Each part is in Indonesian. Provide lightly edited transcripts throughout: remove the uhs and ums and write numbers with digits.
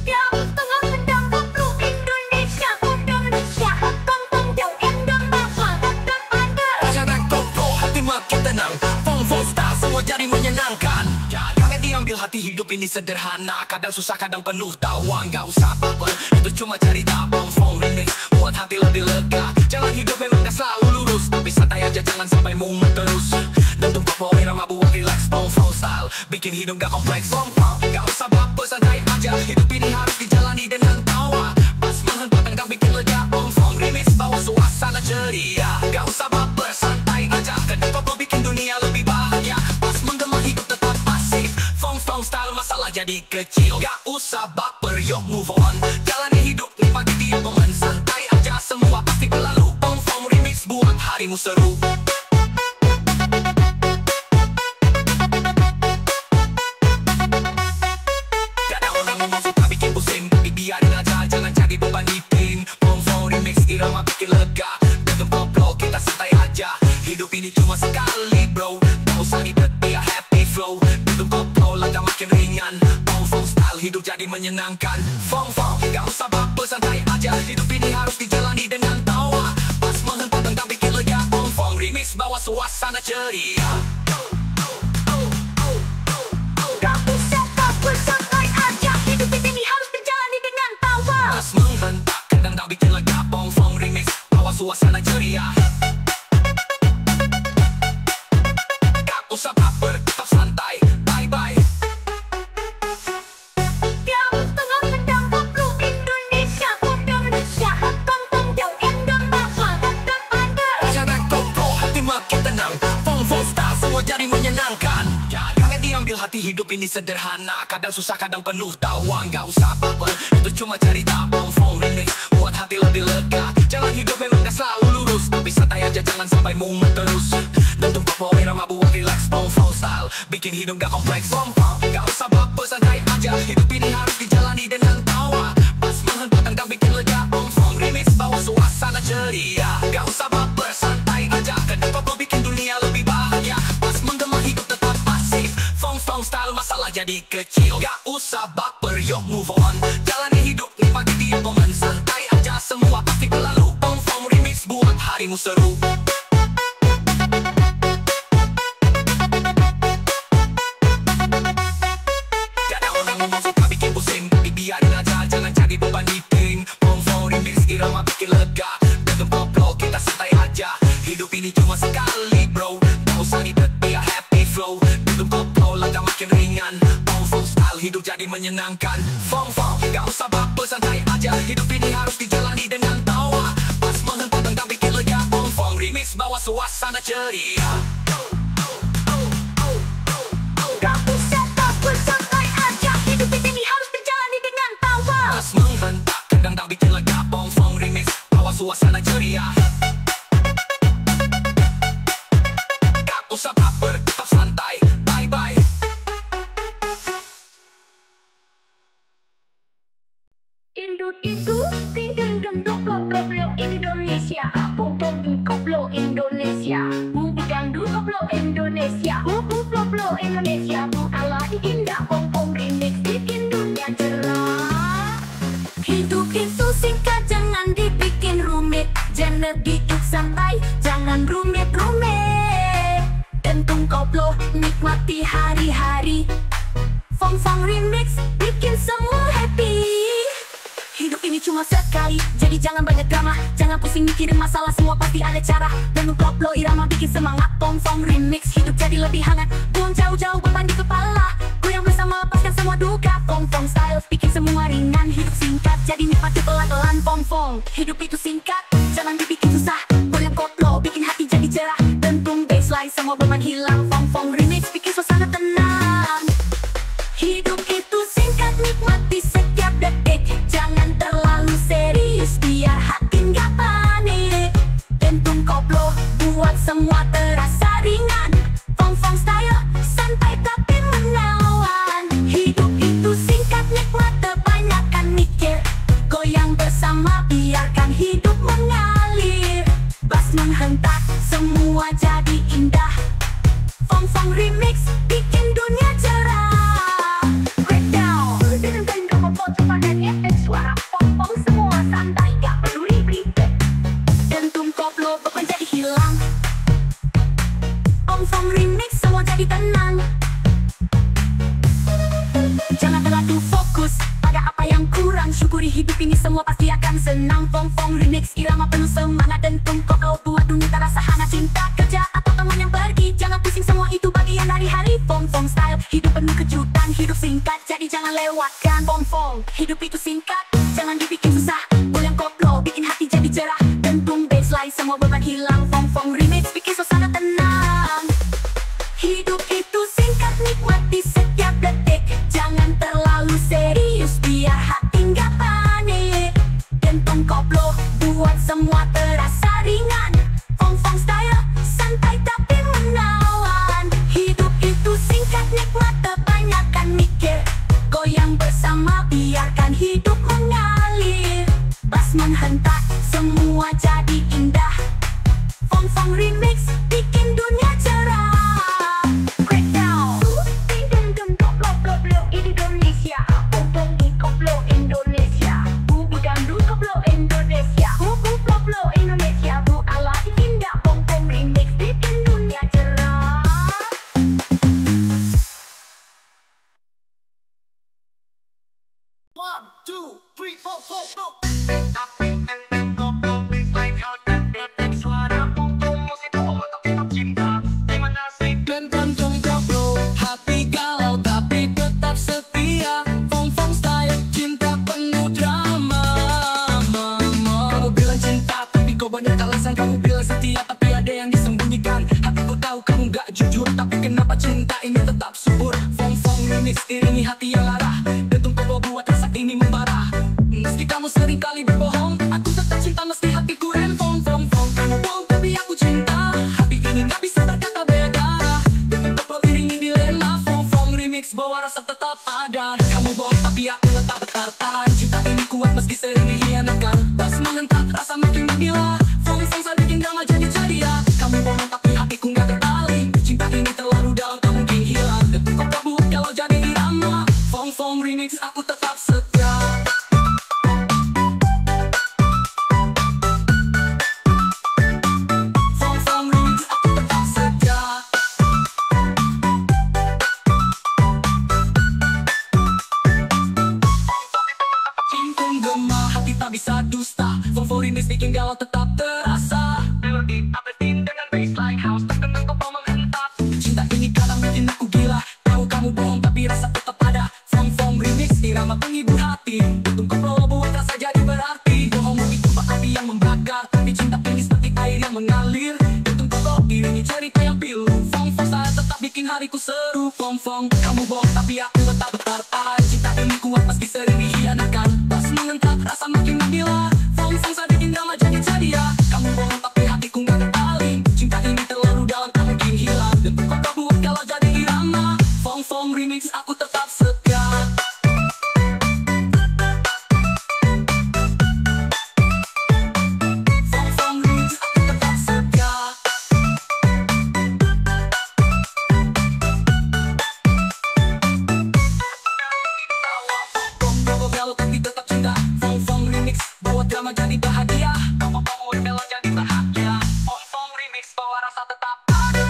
Yang tengah sedang koplo Indonesia, Indonesia, tonton jauh Indonesia dan ada. Jangan koplo, hati makin tenang. Fong star, semua jadi menyenangkan. Jangan diambil hati, hidup ini sederhana. Kadang susah, kadang penuh tawa. Gak usah baper, itu cuma cerita. Fong remix, buat hati lebih lega. Jalan hidup memang gak selalu lurus, tapi santai aja, jangan sampai mumet terus. Dentum koplo, irama buat relax. Fong style, bikin hidup gak kompleks. Fong, gak usah baper, santai aja. Hidup ini harus dijalani dengan tawa. Pas menghentang gak bikin lega. Fong remix, bawa suasana ceria. Gak usah baper, santai aja. Dentum koplo bikin dunia lebih bahagia. Pas menggema hidup tetap pasif. Fong style, masalah jadi kecil. Gak usah baper, yuk move on. Jalani hidup, nikmati tiap momen. Santai aja, semua pasti berlalu. Fong remix, buat harimu seru. Irama bikin lega, dentum koplo kita santai aja. Hidup ini cuma sekali bro, gak usah ribet, biar happy flow. Dentum koplo langkah makin ringan. Fong style, hidup jadi menyenangkan. Fong, gak usah baper, santai aja. Hidup ini harus dijalani dengan tawa. Pas menghentang tengah bikin lega. Fong remix, bawa suasana ceria. Gak usah baper, santai aja. Hidup ini harus dijalani dengan tawa. Pas menghentak, kadang tak bikin lega. Fong remix, bawa suasana ceria. Gak usah baper, tetap santai, bye-bye. Yang tengah sedang koplo Indonesia, Indonesia, tonton jauh Indonesia dan ada. Jangan koplo, hati makin tenang. Fong star, semua jadi menyenangkan. Jangan diambil hati, hidup ini sederhana. Kadang susah, kadang penuh tawa. Gak usah baper, itu cuma cerita. Fong remix, buat hati lebih lega. Jalan hidup memang gak selalu lurus, tapi santai aja, jangan sampai mumet terus. Dentum koplo, irama buat relax. Fong style, bikin hidup gak kompleks. Fong, gak usah baper, santai aja. Hidup ini harus dijalani dengan tawa. Pas menghentang tengah bikin lega. Fong remix, bawa suasana ceria. Gak usah baper, santai aja. Dentum koplo bikin dunia lebih bahagia. Pas menggema hidup tetap pasif. Fong style, masalah jadi kecil. Gak usah baper, yuk move on. Jalani hidup, nikmati tiap momen. Santai aja, semua pasti berlalu. Fong remix, buat harimu seru. Gak ada orang ngomong suka bikin pusing, biarin aja, jangan cari beban meeting. Fong remix, irama bikin lega. Dentum koplo, kita santai aja. Hidup ini cuma sekali bro, gak usah ribet, biar happy flow. Dentum koplo, langkah makin ringan. Fong style, hidup jadi menyenangkan. Fong, gak usah baper, santai aja. Hidup ini harus dijalani dengan tawa. Pas menghentang tengah bikin lega. Fong remix, bawa suasana ceria. Gak usah baper, santai aja. Hidup ini harus dijalani dengan tawa. Pas menghentak, kadang tak bikin lega. Fong remix, bawa suasana ceria. Gak usah baper, tetap santai, bye-bye. Induk itu tinggal gendut koplo Indonesia. Popom koplo Indonesia. Bumbu dangdut koplo Indonesia. Bumbu koplo Indonesia. Bukanlah indah, popom remix bikin dunia cerah. Hidup itu singkat, jangan dibikin rumit. Jangan hidup santai, jangan rumit-rumit. Dentum koplo, nikmati hari-hari. Fong remix, bikin semua happy. Hidup ini cuma sekali, jadi jangan banyak drama. Jangan pusing mikirin masalah, semua pasti ada cara. Dentum koplo, irama bikin semangat. Fong remix, hidup jadi lebih hangat. Buang jauh-jauh beban di kepala. Goyang bersama, lepaskan semua duka. Fong style, bikin semua ringan. Hidup singkat, jadi nikmati pelan-pelan. Fong, hidup itu singkat, jangan dibikin susah. Goyang koplo, bikin hati jadi cerah. Dentum baseline, semua beban hilang. Fong remix, bikin suasana tenang. Hidup itu singkat, nikmati setiap detik. Jangan terlalu serius, biar hati nggak panik. Dentum koplo, buat semua terasa ringan. Fong style, santai tapi menawan. Hidup itu singkat, nikmat kebanyakan mikir. Goyang bersama, biarkan hidup mengalir. Bass menghentak, semua jadi indah. Fong remix, bikin dunia cerah. Breakdown. Jangan terlalu fokus pada apa yang kurang. Syukuri hidup ini semua pasti akan senang. Fong Fong Remix, irama penuh semangat dan koplo. Buat dunia terasa hangat, cinta, kerja, atau teman yang pergi. Jangan pusing, semua itu bagian dari hari. Fong Fong Style, hidup penuh kejutan. Hidup singkat, jadi jangan lewatkan. Fong Fong, hidup itu singkat, jangan dibikin susah. Goyang koplo, bikin hati jadi cerah. Dentung bassline, semua beban hilang. Fong Fong Remix, bikin suasana tenang. Hidup itu singkat, nikmati setiap detik. Jangan terlalu serius, biar hati nggak panik. Dentung koplo, buat semua terasa ringan. Fong Fong Style, santai tapi menawan. Hidup itu singkat, nikmat kebanyakan mikir. Goyang bersama, biarkan hidup mengalir. Bass menghentak, semua jadi indah. Fong Fong Remix, bikin dunia cerah. Crackdown, ding ding koplo koplo Indonesia. Fong Fong koplo Indonesia. Bubu dangdut koplo Indonesia. Bubu koplo Indonesia. Bu ala indah. Fong Fong Remix, bikin dunia cerah. One, two, three, four, four, four. Dan kantong koplo, hati galau tapi tetap setia. Fong Fong Style, cinta penuh drama. Kamu bilang cinta tapi kau banyak alasan. Kamu bilang setia tapi ada yang disembunyikan. Hatiku tahu kamu gak jujur, tapi kenapa cinta ini tetap subur. Fong Fong Remix, iringi hati yang lara. Dentung koplo buat rasa ini membara. Meski kamu sering kali berbohong, aku tetap cinta meski hatiku rempong. Fong Fong, kamu bohong tapi aku cinta. Hati ini gak bisa berkata beda. Dentung koplo iringi dilema. Fong Fong Remix, bawa rasa tetap ada. Kamu bohong tapi aku tetap bertahan. Cinta ini kuat meski sering dihianatkan. Bass menghentak, rasa makin menggila. Fong Fong saya bikin drama jadi ya. Kamu bohong tapi hatiku gak terbaling. Cinta ini terlalu dalam, tak mungkin hilang. Dentung koplo buat kalau jadi irama. Fong Fong Remix, aku tetap setia. Fong Fong Remix, aku tetap setia. Cincin gema, hati tak bisa dusta. Fong Fong Remix bikin galau tetap terasa. Melodi upbeat dengan bassline house, terkenang koplo menghentak. Cinta ini kadang bikin aku gila. Tahu kamu bohong tapi rasa tetap ada. Fong Fong Remix, irama penghibur hati. Dentung koplo buat rasa jadi berarti. Bohongmu itu api yang membakar, tapi cinta ini seperti air yang mengalir. Dentung koplo iringi cerita yang pilu. Fong Fong saya tetap bikin hariku seru. Fong Fong, kamu bohong tapi aku tetap bertahan. Cinta ini kuat meski sering dihianatkan. Bass menghentak, rasa makin menggila. Fong Fong saya bikin drama jadi ya. Kamu bohong tapi hatiku gak terbaling. Cinta ini terlalu dalam, tak mungkin hilang. Dentung koplo buat kalau jadi irama. Fong Fong Remix, aku tetap setia. Fong Fong Remix, aku tetap setia. Koplo galau tapi tetap cinta. Fong Fong Remix, buat drama jadi bahagia. Kamu buat galau jadi bahagia. Fong Fong Remix, bawa rasa tetap ada.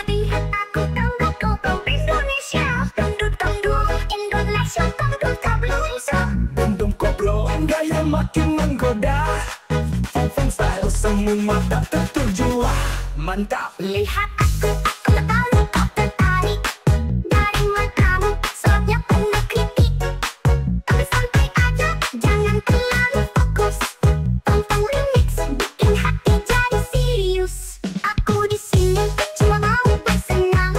Lihat aku dangdut koplo Indonesia. Dangdut Indonesia. Dangdut tabloisa. Dentung koplo, gaya makin menggoda. Fong Fong Style, semua mata tertuju. Mantap. Lihat aku tahu kau tertarik. Dari matamu, sorotnya penuh kritik. Tapi santai aja, jangan terlalu fokus. Fong Fong Remix, bikin hati jadi serius. Aku di sini cuma mau bersenang.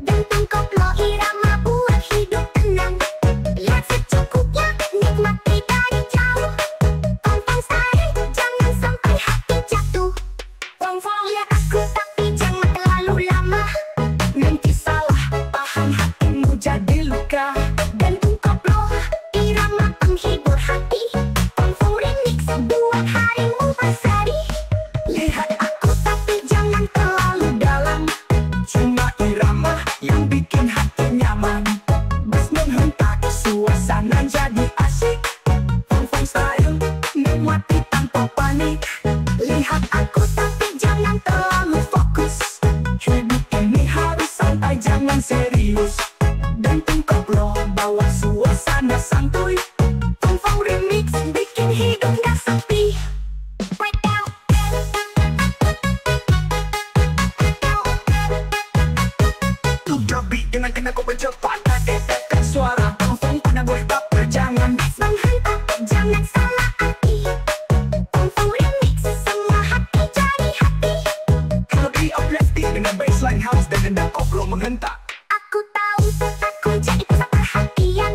Dentung koplo irama buat hidup tenang. Lihat secukupnya, nikmati dari jauh. Fong Fong Style, jangan sampai hati jatuh. Fong Fong lihat aku tapi jangan terlalu Hidup ini harus santai, jangan serius. Denting koplo, bawa suasana santuy. Fong remix, bikin hidup gak sepi. Udah beat dengan kena koplo cepat. Efekkan suara Fong kuna gue baper, jangan menghentak, jangan salah arti. Fong remix, semua hati jadi hati. lebih uplifting dengan bassline house dan nada koplo menghentak. Aku tahu, aku jadi pusat perhatian,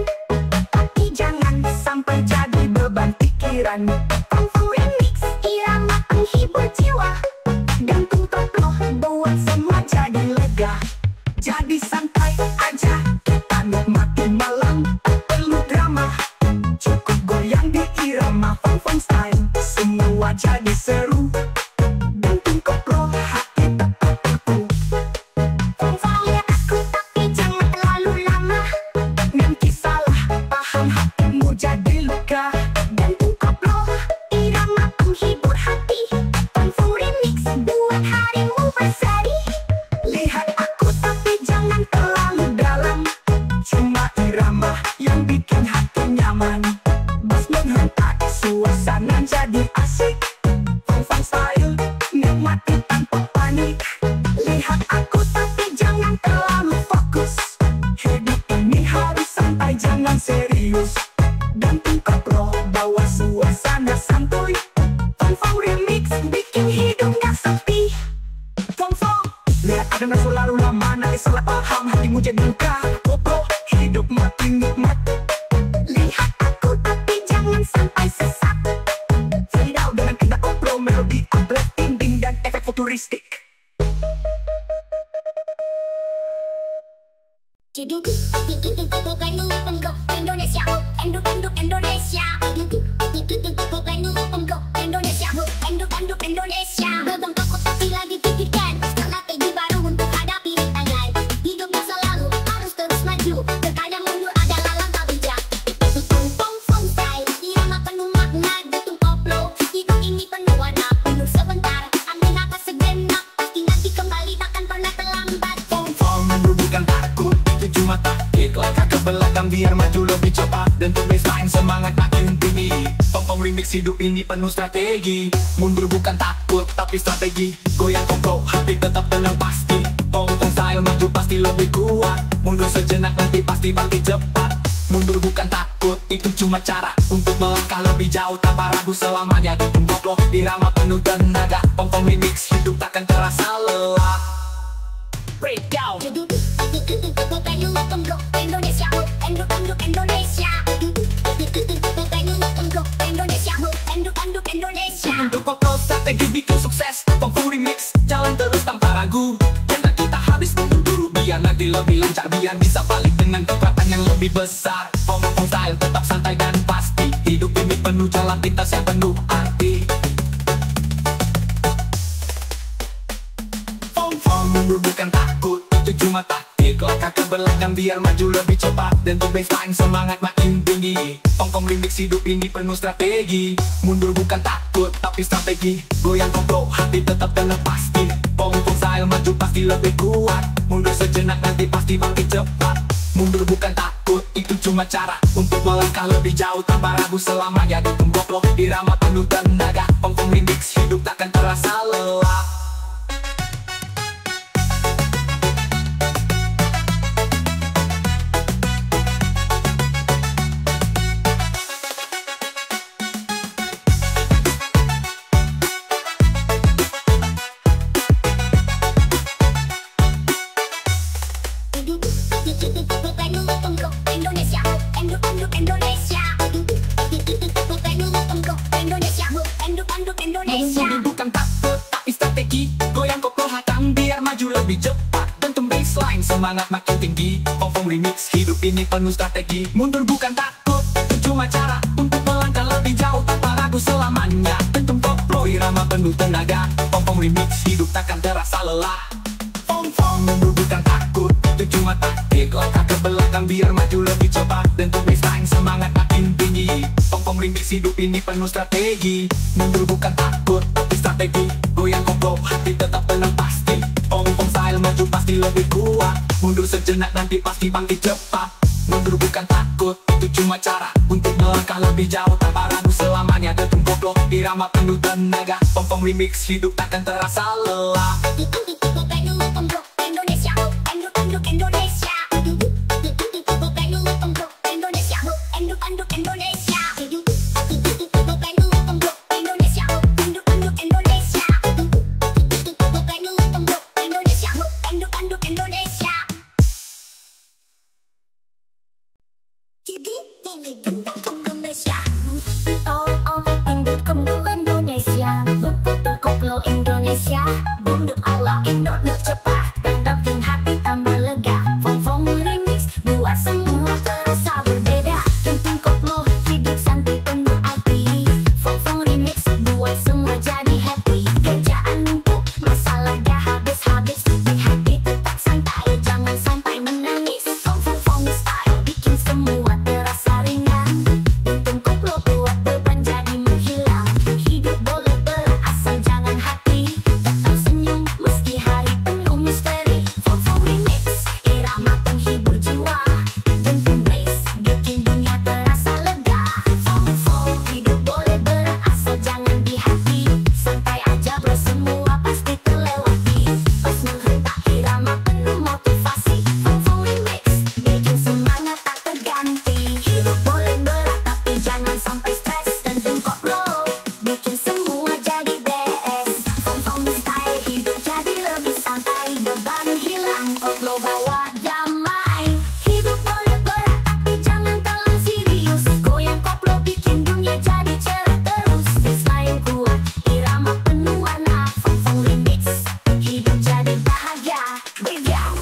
tapi jangan Sampai jadi beban pikiran. Fong remix, irama penghibur jiwa. Gantung koplo buat semua jadi lega. Jadi santai aja, kita nikmati malam. Tak perlu drama, cukup goyang di irama Fong style. Semua jadi seru. Gantung koplo, hati tetap terpu. Fong lihat aku, tapi jangan terlalu lama. Nanti salah paham, hatimu jadi luka. Gantung koplo, irama penghibur hati. Fong remix, buat harimu berseri. Lihat aku tapi jangan terlalu dalam. Cuma irama yang bikin hati nyaman. Bass menghentak, suasana jadi asik. Fong style, nikmati tanpa panik. Lihat aku tapi jangan terlalu fokus. Hidup ini harus santai, jangan serius. Gantung koplo, bawa suasana santuy. Fong remix, bikin hidup gak sepi. Fong, lihat ada nafsu lalu lama, nanti salah paham, hatimu jadi luka. Koplo, hidup makin nikmat. Lihat aku, tapi jangan sampai sesat. Fade out dengan kena koplo, melodi uplifting, ding dan efek futuristik. Duduk, bukan lu penggok Indonesia, enduk Indonesia. Bukan lu penggok Indonesia, enduk Indonesia. Beban takut tapi lagi pikirkan strategi baru untuk hadapi rintangan. Hidupnya selalu harus terus maju, terkadang mundur adalah langkah bijak. Fong style, irama penuh makna. Gantung koplo, hidup ini penuh warna. Mundur sebentar, ambil napas sejenak. Pasti nanti kembali, takkan pernah terlambat. Fong, bukan takut, itu cuma taktik. Langkah ke belakang biar maju lebih cepat. Dan tuh baseline semangat makin tinggi. Fong remix, hidup ini penuh strategi. Mundur bukan takut, tapi strategi. Goyang koplo, hati tetap tenang pasti. Fong style, maju pasti lebih kuat. Mundur sejenak, nanti pasti bangkit cepat. Mundur bukan takut, itu cuma cara untuk melangkah lebih jauh tanpa ragu selamanya. Gantung koplo, irama penuh tenaga. Fong remix, hidup takkan terasa lelah. Breakdown. Bukan lu penggok Indonesia, enduk Indonesia. Bukan lu penggok Indonesia, enduk Indonesia. Untuk koplo, strategi bikin sukses. Fong remix, jalan terus tanpa ragu. Jangan kita habis memburu, biar nanti lebih lancar. Biar bisa balik dengan kekuatan yang lebih besar. Fong style tetap santai dan pasti. Hidup ini penuh jalan pintas yang penuh arti. Fong mundur bukan takut, itu cuma taktik. Langkah ke belakang biar maju lebih cepat. Dan tuh baseline semangat makin tinggi. Fong remix, hidup ini penuh strategi. Mundur bukan takut, tapi strategi. Goyang koplo, hati tetap tenang pasti. Fong style, maju pasti lebih kuat. Mundur sejenak, nanti pasti bangkit cepat. Mundur bukan takut, itu cuma cara untuk melangkah lebih jauh tanpa ragu selamanya. Gantung koplo, irama penuh tenaga. Fong remix, hidup takkan terasa lelah. Bukan lu penggok Indonesia, enduk Indonesia. Bukan lu penggok Indonesia, enduk Indonesia. Mundur bukan takut, tapi strategi. Goyang koplo hatang biar maju lebih cepat. Gantung baseline, semangat makin tinggi. Fong remix, hidup ini penuh strategi. Mundur bukan takut, itu cuma cara untuk melangkah lebih jauh tanpa ragu selamanya. Gantung koplo, irama penuh tenaga. Fong remix, hidup takkan terasa lelah. Mundur bukan takut, itu cuma taktik. Langkah ke belakang biar maju lebih cepat. Dan tuh baseline semangat makin tinggi. Fong remix, hidup ini penuh strategi. Mundur bukan takut, tapi strategi. Goyang koplo, hati tetap tenang pasti. Fong style, maju pasti lebih kuat. Mundur sejenak nanti pasti bangkit cepat. Mundur bukan takut, itu cuma cara untuk melangkah lebih jauh tanpa ragu selamanya. Detung koplo, irama penuh tenaga. Pom-pom remix, hidup takkan terasa lelah. Indonesia, untuk Allah Indonesia cepat dan bikin hati tambah lega. Fong remix buat semua terasa berbeda. Tentu koplo hidup santai penuh arti. Fong remix buat semua jadi happy. Kerjaan numpuk, masalah dah habis-habis. Bikin hati tetap santai, jangan sampai menangis. Fong style bikin semua terasa ringan. Tentu koplo buat beban jadi menghilang. Hidup boleh berat asal jangan hati. Tetap senyum meski hari penuh misteri. Fong remix irama penghibur jiwa. Tentu blaze bikin dunia terasa lega. Fong hidup boleh berat asal jangan di hati. Santai aja bro, semua pasti terlewati. Pas menghentak irama penuh motivasi. Fong remix bikin semangat tak terganti. Hidup boleh berat tapi jangan sampai stres. Tentu koplo bikin semua jadi best. Fong style hidup jadi lebih santai. Beban hilang, koplo bawa damai. Hidup boleh berat tapi jangan terlalu serius. Goyang koplo bikin dunia jadi cerah terus. Baseline kuat, irama penuh warna. Fong remix hidup jadi bahagia. Beriang.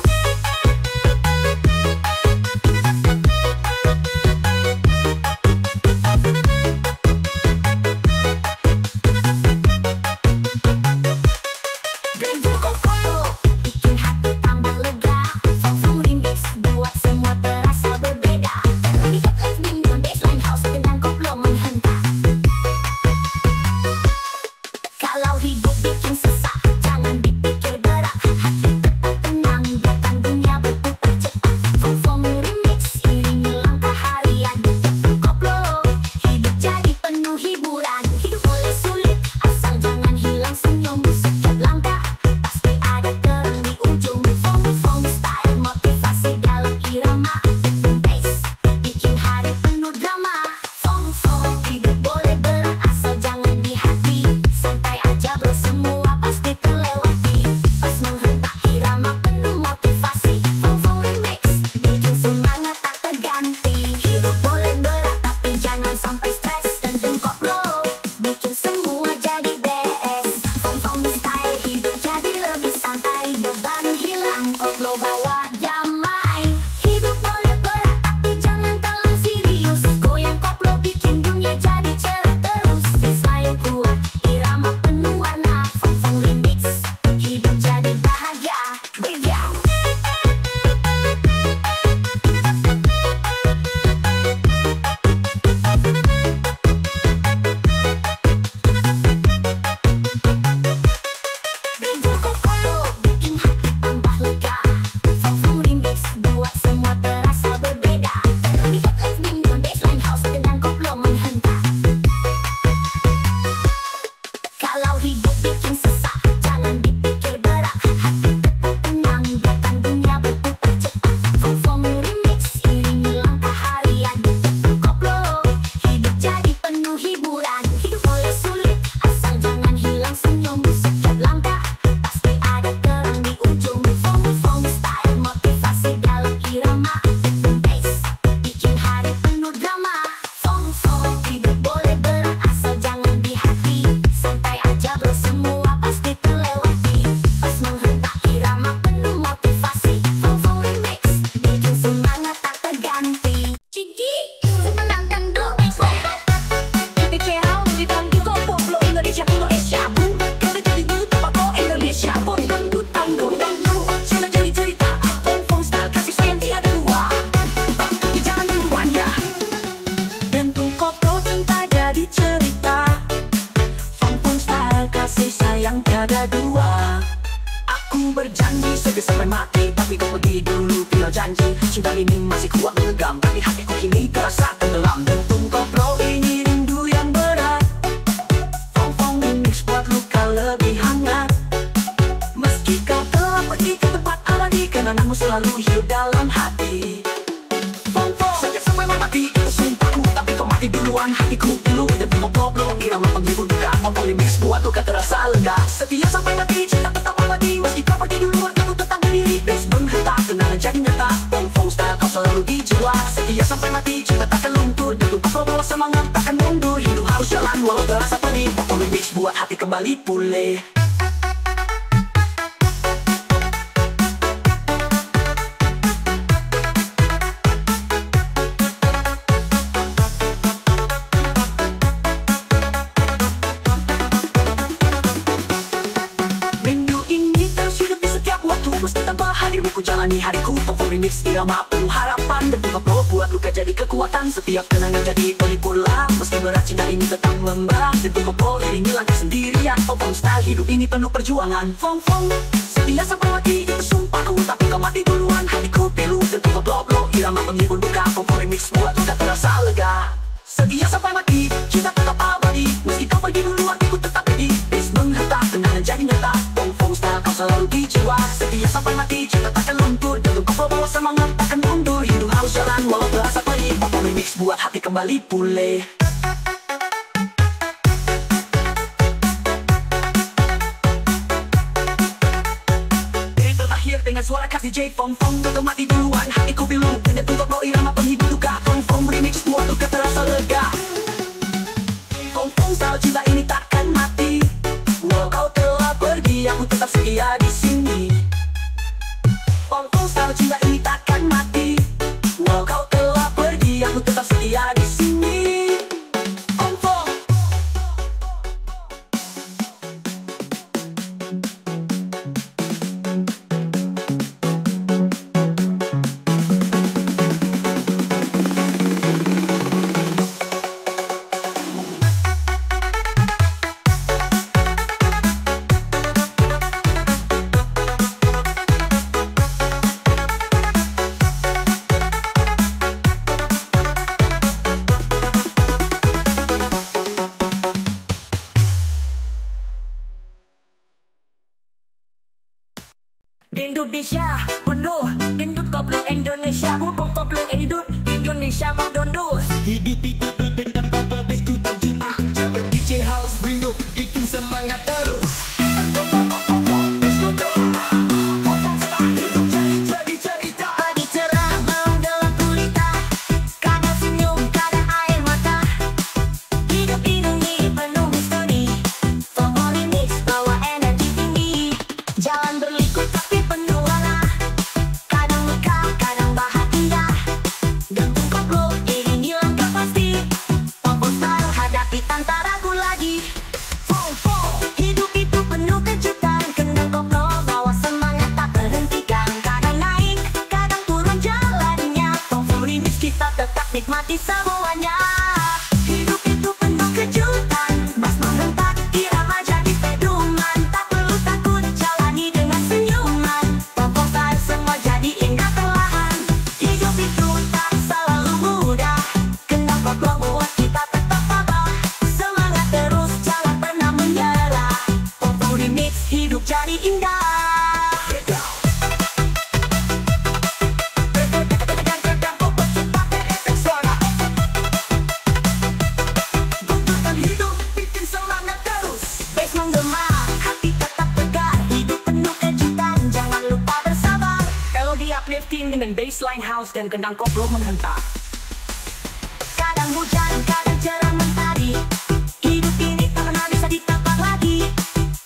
Tentu koplo bikin hati tambah lega. Fong remix buat semua terasa berbeda. Terlihat lightning on baseline house dengan koplo menghentak. Kalau hidup bikin sesak, jangan dipikir berat. Hati tetap tenang, biarkan dunia berputar cepat. Fong remix iringi langkah harian. Tentu koplo hidup jadi penuh hiburan. Hidup boleh sulit, asal jangan hilang senyum. Setiap langkah pasti ada terang di ujung. Fong style motivasi dalam irama. Bass bikin hari penuh drama. Fong hidup boleh berat asal jangan di hati. Santai aja bro, semua pasti terlewati. Pas menghentak irama penuh motivasi. Fong remix bikin semangat tak terganti. Hidup boleh berat tapi jangan sampai stres. Tentu koplo bikin semua jadi best. Fong style hidup jadi lebih santai. Beban hilang, koplo bawa damai. Hidup boleh berat tapi jangan terlalu serius. Goyang koplo bikin dunia jadi cerah terus. Baseline kuat, irama penuh warna. Fong remix hidup jadi bahagia. Beriang. Tentu koplo bikin hati tambah lega. sampai mati, tapi kau pergi dulu bila janji. Cinta ini masih kuat menggenggam, tapi hatiku kini terasa tenggelam. Dentung koplo ini rindu yang berat. Fong remix buat luka lebih hangat. Meski kau telah pergi ke tempat abadi, kenanganmu selalu hidup dalam hati. Fong saja sampai mati, sumpahku, tapi kau mati duluan. Hatiku dulu dentung koplo, irama penghibur duka. Fong remix buat luka terasa lega. Setia sampai mati, cinta tetap abadi. Meski kau pergi duluan, aku tetap berdiri. Bass menghentak, kenangan jadi nyata. Fong style kau selalu di jiwa. Setia sampai mati, cinta takkan luntur. Dentung koplo bawa semangat, takkan mundur. Hidup harus jalan walau terasa pedih. Fong remix buat hati kembali pulih. Mesti tanpa hadirmu ku jalani hariku. Fong remix irama penuh harapan. Dentung koplo buat luka jadi kekuatan. Setiap kenangan jadi pelipur lah. Meski berat cinta ini tetap membara. Dentung koplo iringi langkah sendirian. Fong style hidup ini penuh perjuangan. Fong setia sampai mati, itu sumpahku, tapi kau mati duluan. Hatiku pilu. Dentung koplo irama penghibur duka. Fong remix buat luka terasa lega. Setia sampai mati, cinta tetap abadi. Meski kau pergi duluan, aku tetap pedih. Bass menghentak, kenangan jadi nyata. Fong style kau selalu di jiwa. Setia sampai mati, cinta takkan luntur. Dentung koplo bawa semangat, takkan mundur. Hidup harus jalan walau terasa pedih. Fong remix buat hati kembali pulih. Dengan suara khas DJ Fong kau mati duluan. Hatiku pilu. Dentung koplo irama penghibur duka. Fong remix buat luka terasa lega. Fong style cinta ini takkan mati. Walau kau telah pergi, aku tetap setia di sini. Fong style cinta ini takkan mati. Walau kau telah pergi, aku tetap setia di sini. Fong Indonesia penuh, indut koplo Indonesia, bubuk koplo indut Indonesia mendondo. Hidup itu dengan koplo itu terjemah. DJ House rindu, bikin semangat terus. Pagi cerah menggelap gulita, kadang senyum, kadang air mata. Hidup ini penuh misteri. Fong remix bawa energi tinggi. Jalan berliku tapi penuh warna. Kadang luka, kadang bahagia. Dentung koplo iringi langkah pasti. Fong style hadapi tanpa ragu lagi. Fong hidup itu penuh kejutan. Kendang koplo bawa semangat tak berhentikan. Kadang naik, kadang turun jalannya. Fong remix kita tetap nikmati semuanya. Hidup itu penuh kejutan. Bass menghentak, irama jadi pedoman. Tak perlu takut, jalani dengan senyuman. Fong style semua jadi indah perlahan. Hidup itu tak selalu mudah. Kendang koplo buat kita tetap tabah. Semangat terus, jangan pernah menyerah. Fong remix hidup jadi indah. Gunturkan hidup, bikin semangat terus. Bass menggema, hati tetap tegar. Hidup penuh kejutan, jangan lupa bersabar. Melodi uplifting dengan bassline house dan kendang koplo menghentak. Kadang hujan, kadang cerah mentari. Hidup ini tak pernah bisa ditebak lagi.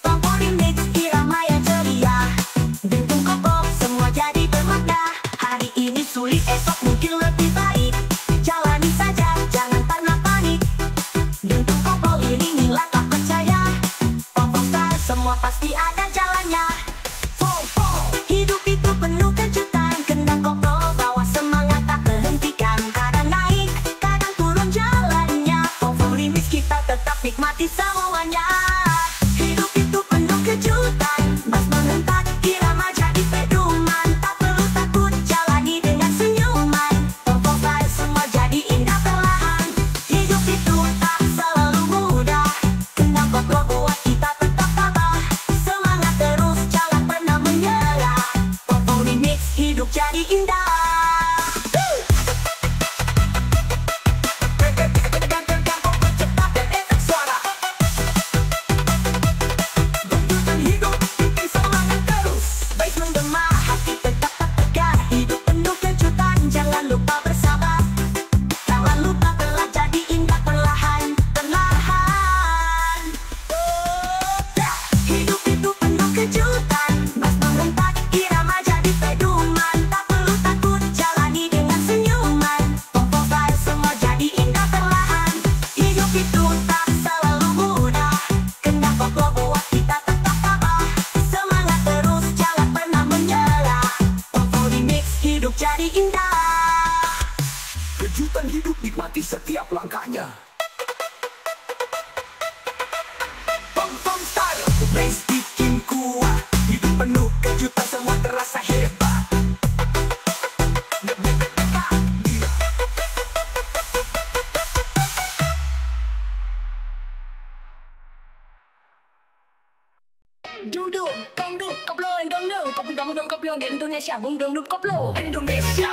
Fong remix irama yang ceria. Dentung koplo semua jadi bermakna. Hari ini sulit, esok mungkin lebih baik. Jalani saja, jangan pernah panik. Dentung koplo iringi langkah percaya. Fong style semua pasti ada jalannya. Hidup itu penuh kejutan. Kendang koplo bawa semangat tak berhentikan. Kadang naik, kadang turun jalannya. Fong remix kita jadi indah. Jadi indah. Kejutan hidup nikmati setiap langkahnya. Pom-pom style, race bikin kuat. Hidup penuh kejutan, semua terasa hebat. Duduk, dangdut, koplo, dangdut. Tapi kamu dong koplo di Indonesia, bung dangdut koplo Indonesia.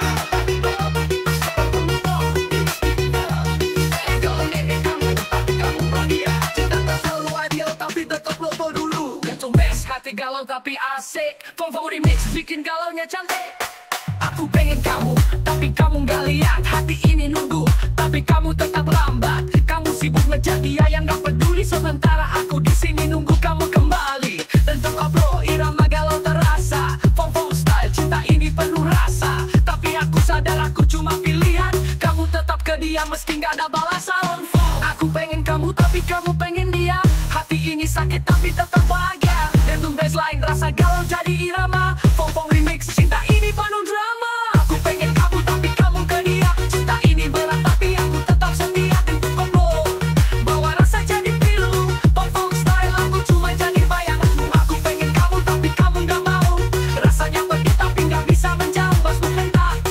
Hati galau tapi asik, Fong remix bikin galaunya cantik. Aku pengen kamu, tapi kamu gak lihat. Hati ini nunggu, tapi kamu tetap lambat. Kamu sibuk ngejar dia yang gak peduli, sementara aku di sini nunggu kamu kembali. Tentu koplo irama galau terasa, Fong style cinta ini penuh rasa. Tapi aku sadar aku cuma pilihan, kamu tetap ke dia meski gak ada balasan. Aku pengen kamu tapi kamu pengen dia. Hati ini sakit tapi tetap bahagia. Dentum baseline rasa galau jadi irama, Fong remix cinta ini penuh drama. Aku pengen kamu tapi kamu ke dia. Cinta ini berat tapi aku tetap setia. Dentum koplo bawa rasa jadi pilu, Fong style aku cuma jadi bayanganmu. Aku pengen kamu tapi kamu gak mau. Rasanya pedih tapi gak bisa menjauh. Basmu hentak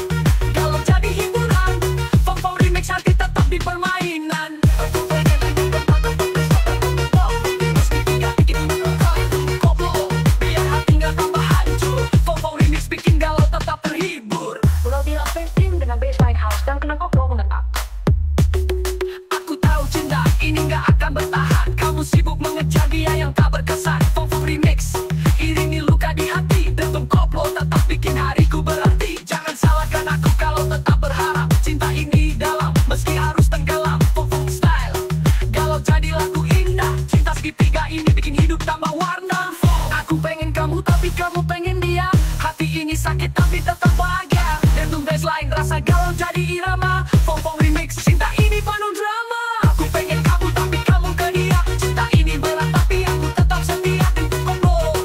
galau jadi hiburan, Fong remix hati tetap di permainan. Aku tahu cinta ini gak akan bertahan. Kamu sibuk mengejar dia yang tak berkesan. Fong remix iringi luka di hati. Dentum koplo tetap bikin hariku berarti. Jangan salahkan aku kalau tetap berharap. Cinta ini dalam meski harus tenggelam. Fong style galau jadi lagu indah. Cinta segitiga ini bikin hidup tambah warna. Aku pengen kamu tapi kamu pengen dia. Hati ini sakit tapi tetap bahagia. Dentum baseline rasa galau jadi irama, Fong remix cinta ini penuh drama. Aku pengen kamu tapi kamu ke dia. Cinta ini berat tapi aku tetap setia. Dentum koplo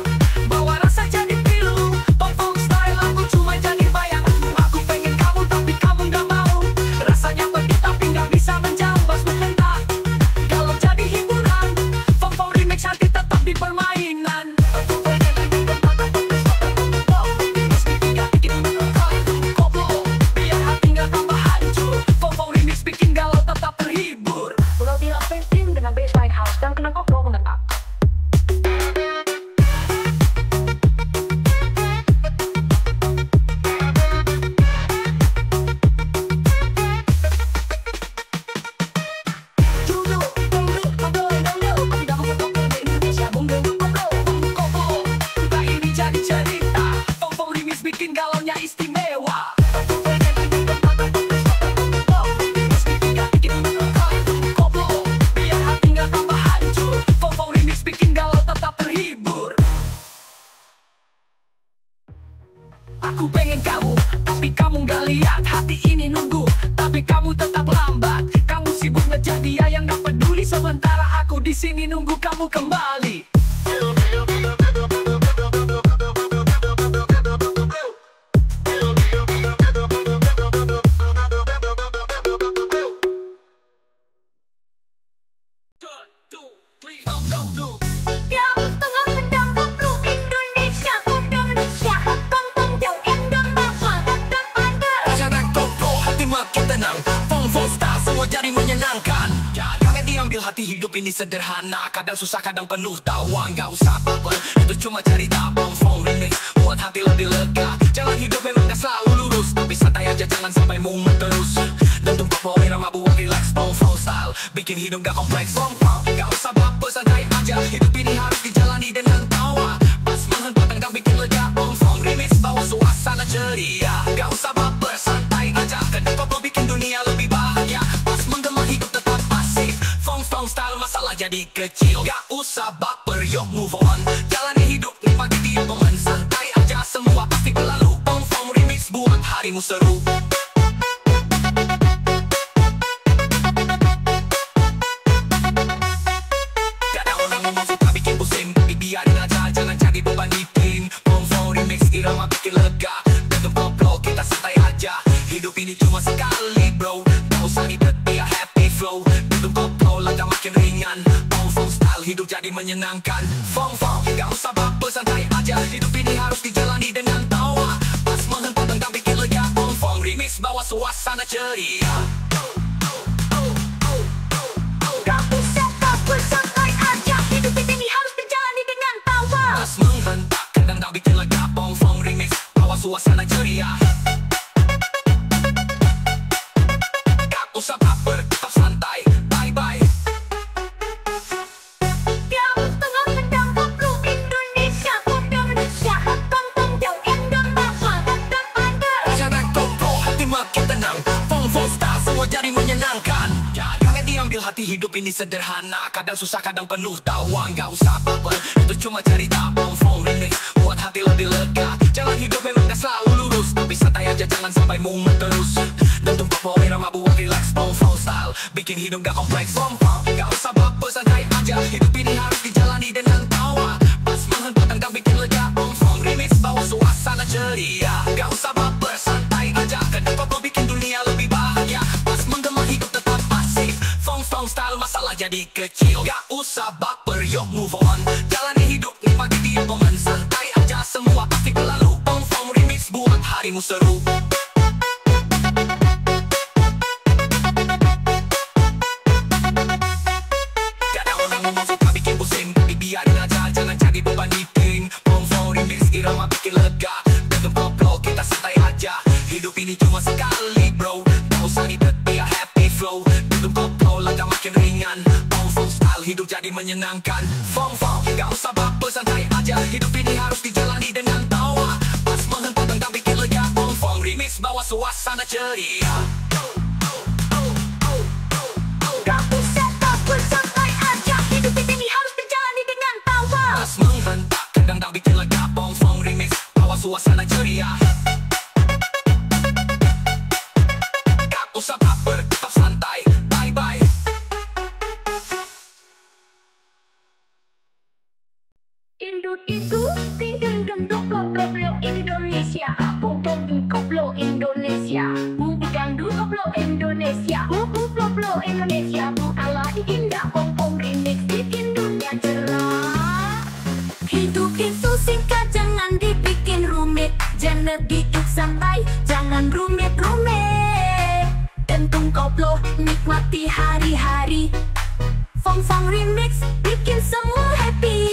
bawa rasa jadi pilu, Fong style aku cuma jadi bayanganmu. Aku pengen kamu tapi kamu gak mau. Rasanya pedih tapi gak bisa menjauh. Basmu hentak galau jadi hiburan, Fong remix hati tetap di permainan. Aku pengen kamu, tapi kamu gak lihat. Hati ini nunggu, tapi kamu tetap lambat. Kamu sibuk ngejar dia yang gak peduli, sementara aku di sini nunggu kamu kembali. Jadi menyenangkan. Jangan diambil hati, hidup ini sederhana. Kadang susah, kadang penuh tawa. Gak usah baper, itu cuma cerita. Fong remix buat hati lebih lega. Jalan hidup memang gak selalu jangan sampai mumet terus. Dentum koplo irama buat relax, Fong style bikin hidup gak kompleks. Fong gak usah baper, santai aja. Hidup ini harus dijalani dengan tawa. Pas menghempatkan gak bikin lega. Fong remix bawa suasana ceria. Gak usah baper, santai aja. Kedua koplo bikin dunia lebih bahagia. Pas menggema hidup tetap asik. Fong style masalah jadi kecil. Gak usah baper, yuk move on. Jalani hidup, nikmati tiap momen. Santai aja, semua pasti berlalu. Fong remix buat harimu seru. Kadang orang ngomong suka bikin pusing, tapi biarin aja, jangan cari beban hiting. Fong remix irama bikin lega. Dentum koplo kita santai aja. Hidup ini cuma sekali bro. Gak usah ribet, biar happy flow. Dentum koplo laga makin ringan. Fong style hidup jadi menyenangkan. Fong gak usah baper, santai aja. Hidup ini harus dijalani dengan tawa. Pas menghempatkan gak bikin lega. Fong remix bawa suasana ceria. Gak usah baper, santai aja. Hidup ini harus dijalani dengan tawa. Pas menghentak kadang tak bikin lega. Fong remix bawa suasana ceria. Gak usah baper, tetap santai. Bye bye. Tiap tengah tendang koplo Indonesia, koplo Indonesia. Tonton jauh endon bawa dan ada. Jangan koplo, hati makin tenang. Fong style semua jadi menyenangkan. Jangan diambil hati, hidup ini sederhana. Kadang susah, kadang penuh tawa. Gak usah baper, itu cuma cerita. Fong remix buat hati lebih lega. Jalan hidup memang gak selalu lurus, tapi santai aja, jangan sampai mumet terus. Dentum koplo irama buat relax. Fong style bikin hidup gak kompleks. Fong gak usah baper, santai aja. Hidup ini harus dijalani dengan tawa. Pas menghempatkan gak bikin lega. Fong remix bawa suasana ceria. Gak usah baper, santai aja. Kedua koplo bikin dunia lebih bahagia. Pas menggema hidup tetap asik. Fong style masalah jadi kecil. Gak usah baper, yuk move on. Jalani hidup, nikmati tiap momen. Santai aja, semua pasti berlalu. Fong remix buat harimu seru. Kadang orang ngomong suka bikin pusing, tapi biarin aja, jangan cari beban hiting. Fong remix irama bikin lega. Dentum koplo kita santai aja. Hidup ini cuma sekali bro. Gak usah ribet, biar happy flow. Dentum koplo laga makin ringan. Fong style hidup jadi menyenangkan. Fong gak usah baper, santai aja. Hidup ini harus dijalani dengan tawa. Pas menghempatkan gak bikin lega. Fong remix bawa suasana ceria. Gak usah baper, santai aja. Hidup ini harus dijalani dengan tawa. Pas menghentak kadang tak bikin lega. Fong remix bawa suasana ceria. Gak usah baper, tetap santai. Bye bye. Induk itu tidak gendut koplo Indonesia. Bom koplo Indonesia. Bumbu dangdut koplo Indonesia. Koplo Indonesia. Ala indah Fong remix bikin dunia cerah. Hidup itu singkat, jangan dibikin rumit. Jangan hidup santai, jangan rumit-rumit. Dentum koplo nikmati hari-hari. Fong remix bikin semua happy.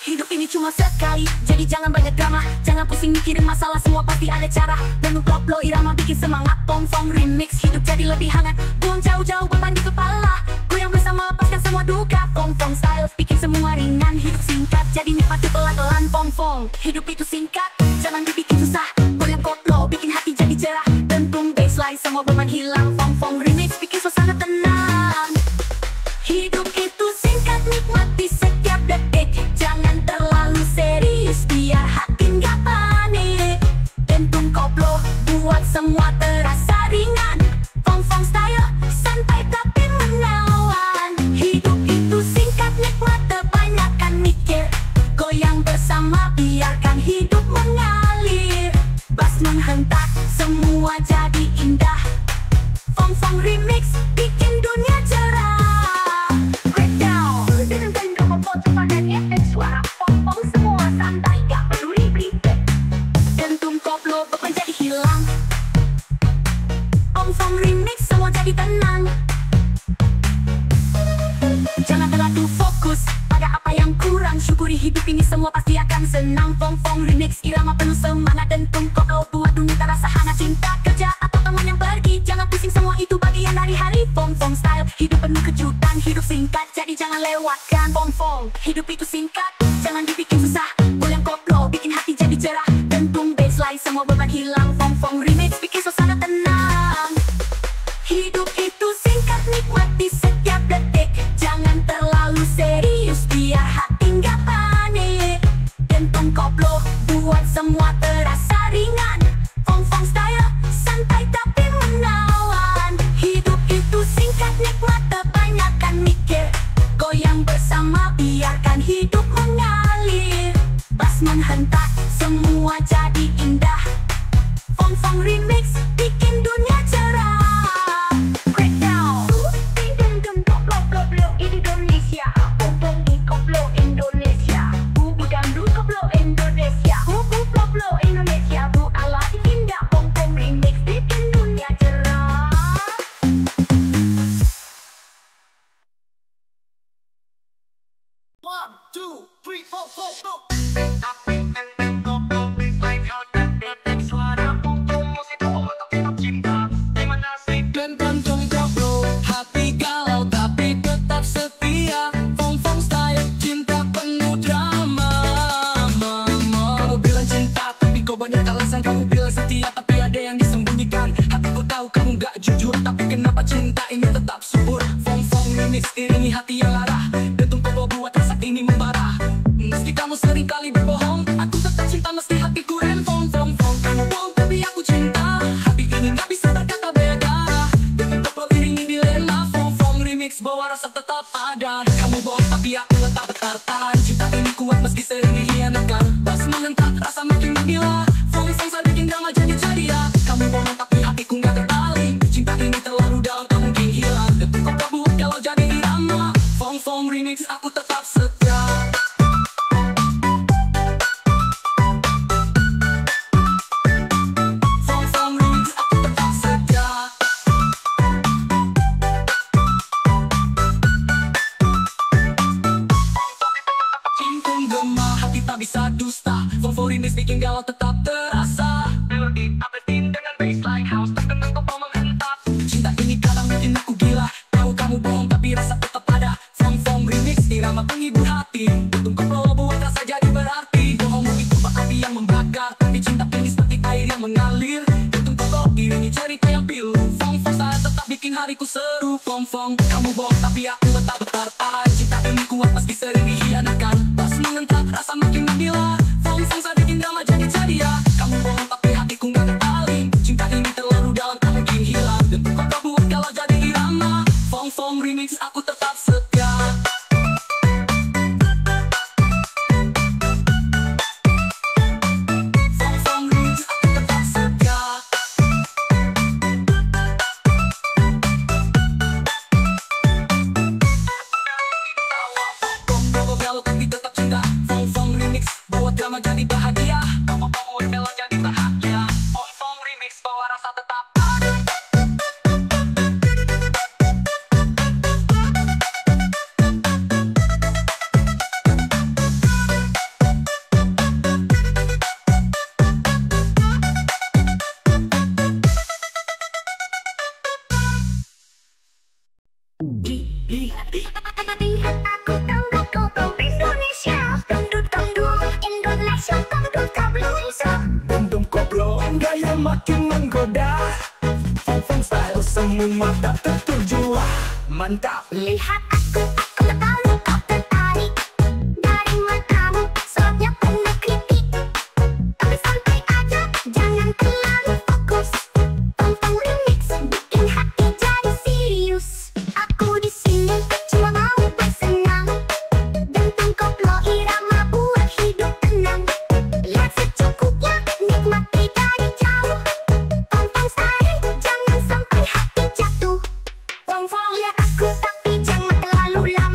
Hidup ini cuma sekali, jadi jangan banyak drama. Jangan pusing mikirin masalah, semua pasti ada cara. Dentum koplo irama bikin semangat. Fong remix hidup jadi lebih hangat. Buang jauh-jauh beban di kepala. Goyang bersama, lepaskan semua duka. Fong style bikin semua ringan. Hidup singkat, jadi nikmati pelan-pelan. Fong hidup itu singkat, jangan dibikin susah. Goyang koplo bikin hati jadi cerah. Dentum bassline, semua beban hilang. Fong remix bikin suasana tenang. Hidup itu singkat, nikmati setiap detik. Jangan terlalu serius, biar hati nggak panik. Dentum koplo buat semua terasa ringan. Fong style santai tapi menawan. Hidup itu singkat, nikmat kebanyakan mikir. Goyang bersama, biarkan hidup mengalir. Bass menghentak, semua jadi indah. Fong remix bikin dunia cerah. Breakdown dengan koplo cepat dan efek suara. Fong semua santai, gak perlu ribet. Dentum koplo beban jadi hilang. Fong remix semua jadi tenang. Jangan terlalu fokus pada apa yang kurang. Syukuri hidup ini, semua pasti akan senang. Fong remix irama penuh semangat. Dentum koplo buat dunia terasa hangat. Cinta kerja jangan lewatkan Fong-fong, hidup itu singkat, jangan dibikin susah. Goyang koplo, bikin hati jadi cerah. Dentung bassline, semua beban hilang. Fong-fong remix, bikin suasana tenang. Hidup itu singkat, nikmati setiap detik. Jangan terlalu serius, biar hati nggak panik. Dentung koplo, buat semua terasa ringan. Fong-fong style, santai tapi menawan. Hidup itu singkat, nikmat kebanyakan mikir. Goyang bersama, biarkan hidup mengalir. Bass menghentak, semua jadi indah. Fong-fong remix, bikin dunia cerah. Breakdown. Ding ding ding koplo koplo Indonesia. Fong-fong di koplo Indonesia. Bubu dangdut koplo Indonesia. Bubu koplo Indonesia. Bu ala indah. Fong-fong remix, bikin dunia cerah. 1, 2, 3, 4, 4, go. Dan kantong koplo, hati galau tapi tetap setia. Fong-fong style, cinta penuh drama. Kamu bilang cinta tapi kau banyak alasan. Kamu bilang setia tapi ada yang disembunyikan. Hatiku tahu kamu gak jujur, tapi kenapa cinta ini tetap subur. Fong-fong remix, iringi hati yang lara. Dentung koplo buat rasa ini membara. Meski kamu sering kali berbohong, aku tetap cinta meski hatiku rempong. Fong-fong, kamu bohong tapi aku cinta. Hati ini gak bisa berkata beda. Dentung koplo iringi dilema. Fong-fong remix, bawa rasa tetap ada. Kamu bohong tapi aku tetap bertahan. Cinta ini kuat meski sering dihianatkan. Bass menghentak, rasa makin menggila. Fong-fong saya bikin drama jadi ya. Kamu bohong tapi hatiku gak terbaling. Cinta ini terlalu dalam, tak mungkin hilang. Dentung koplo buat kalau jadi irama. Fong-fong remix, aku tetap setia. Fong-fong remix, aku tetap setia. Cintung gema, hati tak bisa dusta. Fong-fong remix bikin galau tetap terasa. Melodi upbeat dengan bassline house, terkenang koplo menghentak. Cinta ini kadang bikin aku gila. Tahu kamu bohong tapi rasa tetap ada. Fong-fong remix, irama penghibur hati. Dentung koplo buat rasa jadi berarti. Bohongmu itu api yang membakar, tapi cinta ini seperti air yang mengalir. Dentung koplo iringi cerita yang pilu. Fong-fong saya tetap bikin hariku seru. Fong-fong, kamu bohong tapi aku tetap bertahan. Cinta ini kuat meski sering dihianatkan. Bass menghentak, rasa makin menggila. Fong-fong saya bikin drama jadi ya. Kamu bohong tapi hatiku gak terbaling. Cinta ini terlalu dalam, tak mungkin hilang. Dentung koplo buat kalau jadi irama. Fong-fong remix, aku tetap setia. Fong-fong remix, aku tetap setia. Koplo galau tapi tetap cinta. Fong-fong remix, bawa drama jadi bahagia. Kamu bawa melo jadi bahagia. Fong-fong remix, bawa rasa tetap ada. Lihat aku dangdut koplo Indonesia. Dangdut dangdut Indonesia. Dangdut koplo Indonesia. Dentung koplo, gaya makin menggoda. Fong-fong style, semua tak tertuju. Mantap. Lihat aku tahu kau tertarik. Dari matamu, sorotnya penuh kritik. Tapi santai aja, jangan terlalu fokus. Fong-fong remix, bikin hati jadi serius. Aku di sini cuma mau bersenang. Dentung koplo irama buat hidup tenang. Lihat secukupnya, nikmati dari jauh. Fong-fong style, jangan sampai hati jatuh. Fong-fong lihat aku tapi jangan terlalu lama.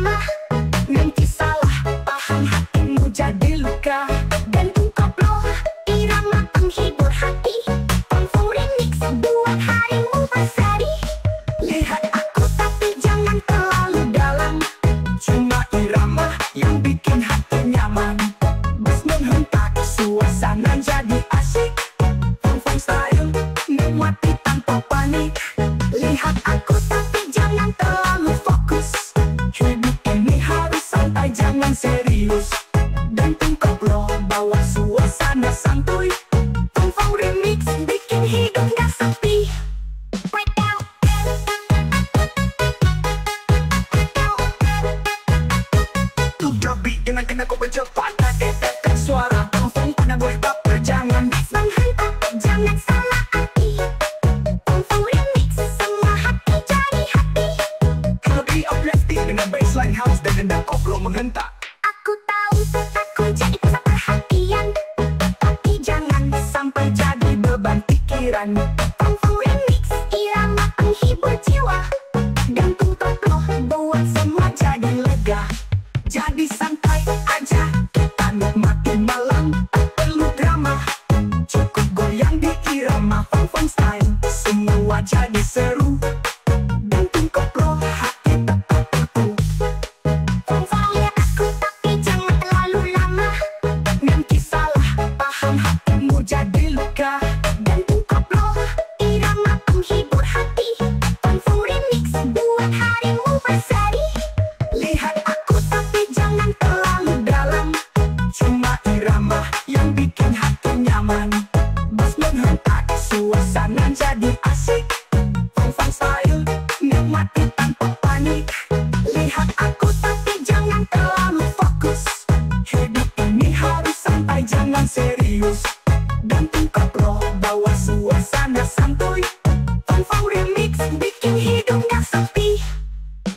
jangan salah arti. Pongfong remix, semua hati jadi hati. Lebih uplifting dengan bassline house dan nada koplo menghentak. Aku tahu takut jadi pusat perhatian, tapi jangan Sampai jadi beban pikiran. Pongfong remix, irama penghibur jiwa. Gantung koplo buat semua jadi lega. Jadi santai aja, kita nikmati malam. Tak perlu drama, cukup goyang di irama Pongfong style. Semua jadi seru. Gantung koplo, hati tetap utuh. Pongfong lihat aku tapi jangan terlalu lama. Nanti salah paham, hatimu jadi luka. Gantung koplo, irama penghibur hati. Pongfong remix, buat harimu berseri. Lihat aku tapi jangan terlalu dalam. Cuma irama yang bikin hati nyaman. Bass menghentak, suasana jadi asik. Pongfong style, nikmati tanpa panik. Lihat aku tapi jangan terlalu fokus. Hidup ini harus santai, jangan serius. Gantung koplo, bawa suasana santuy. Pongfong remix, bikin hidup gak sepi.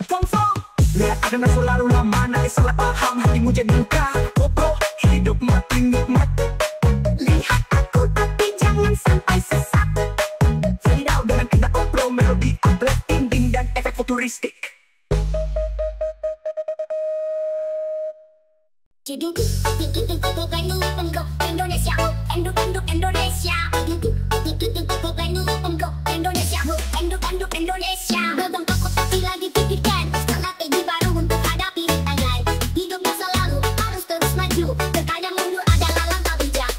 Pongfong, lihat ada nafsu lalu lama, nanti salah paham, hatimu jadi luka. Koplo, hidup mati nikmat. Lihat aku tapi jangan sampai sesat. Fade out dengan kita koplo, melodi uplifting, ding dan efek futuristik. Indonesia, enduk Indonesia. Enduk Indonesia. Beban takut tapi lagi pikirkan strategi baru untuk hadapi rintangan. Hidup yang selalu harus terus maju. Terkadang mundur adalah langkah bijak.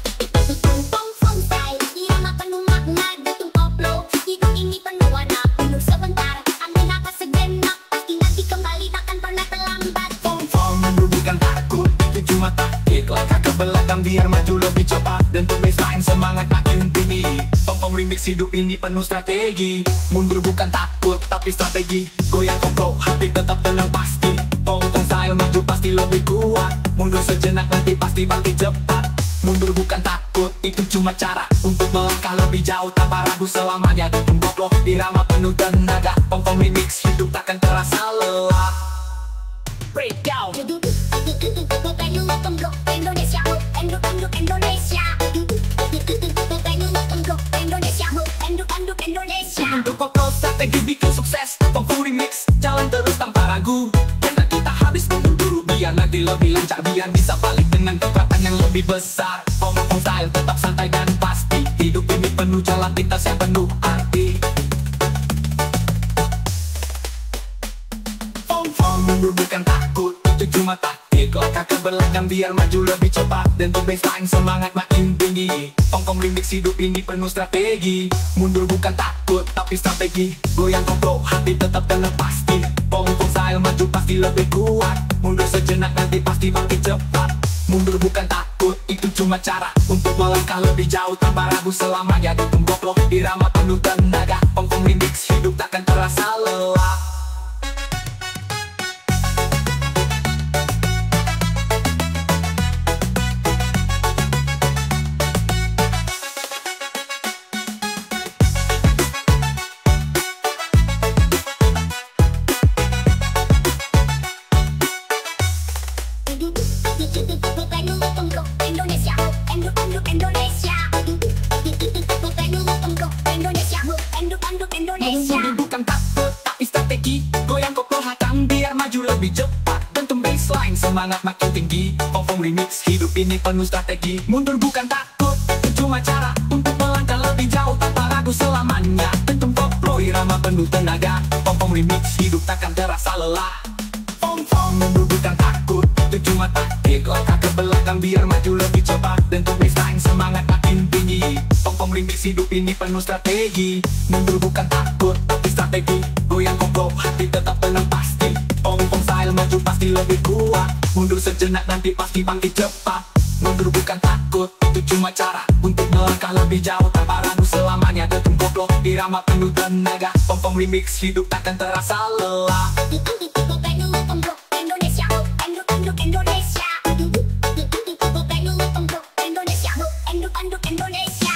Pongfong style, irama penuh makna. Gantung koplo, hidup ini penuh warna. Mundur sebentar, ambil napas sejenak. Pasti nanti kembali takkan pernah terlambat. Pongfong bukan takut, itu cuma taktik. Langkah ke belakang biar maju lebih cepat. Dan tuh baseline semangat makin tinggi. Pongfong remix, hidup ini penuh strategi. Mundur bukan takut, tapi strategi. Goyang koplo, hati tetap tenang pasti. Pongfong style maju pasti lebih kuat. Mundur sejenak nanti pasti bangkit cepat. Mundur bukan takut, itu cuma cara untuk melangkah lebih jauh tanpa ragu selamanya. Gantung koplo, irama penuh tenaga. Pongfong remix, hidup takkan terasa lelah. Breakdown. Indonesia, enduk Indonesia. Enduk Indonesia. Untuk koplo strategi bikin sukses. Pongfong remix, jalan terus tanpa ragu. Karena kita habis mundur dulu, biar nanti lebih lancar. Biar bisa balik dengan kekuatan yang lebih besar. Pongfong style tetap santai dan pasti. Hidup ini penuh jalan pintas yang penuh arti. Pongfong mundur bukan takut, itu cuma taktik. Langkah ke belakang biar maju lebih cepat. Dan tuh baseline semangat makin tinggi. Pongfong remix, hidup ini penuh strategi. Mundur bukan takut, tapi strategi. Goyang koplo, hati tetap tenang pasti. Pongfong style maju pasti lebih kuat. Mundur sejenak nanti pasti bangkit cepat. Mundur bukan takut, itu cuma cara untuk melangkah lebih jauh tanpa ragu selamanya. Gantung koplo, irama penuh tenaga. Pongfong remix, hidup takkan terasa lelah. Indonesia, enduk Indonesia. Enduk Indonesia. Mundur bukan takut, tapi strategi. Goyang koplo hatang biar maju lebih cepat. Gantung baseline, semangat makin tinggi. Pongfong remix, hidup ini penuh strategi. Mundur bukan takut, itu cuma cara untuk melangkah lebih jauh tanpa ragu selamanya. Gantung koplo, irama penuh tenaga. Pongfong remix, hidup takkan terasa lelah. Pongfong mundur bukan takut, itu cuma taktik. Langkah ke belakang biar maju lebih cepat. Dan tuh baseline, semangat makin tinggi. Pongfong remix, hidup ini penuh strategi. Mundur bukan takut, tapi strategi. Goyang koplo, hati tetap tenang pasti. Pongfong style maju pasti lebih kuat. Mundur sejenak nanti pasti bangkit cepat. Mundur bukan takut, itu cuma cara untuk melangkah lebih jauh tanpa ragu selamanya. Gantung koplo, irama penuh tenaga. Pongfong remix, hidup takkan terasa lelah. Indonesia, enduk Indonesia. Indonesia, enduk Indonesia.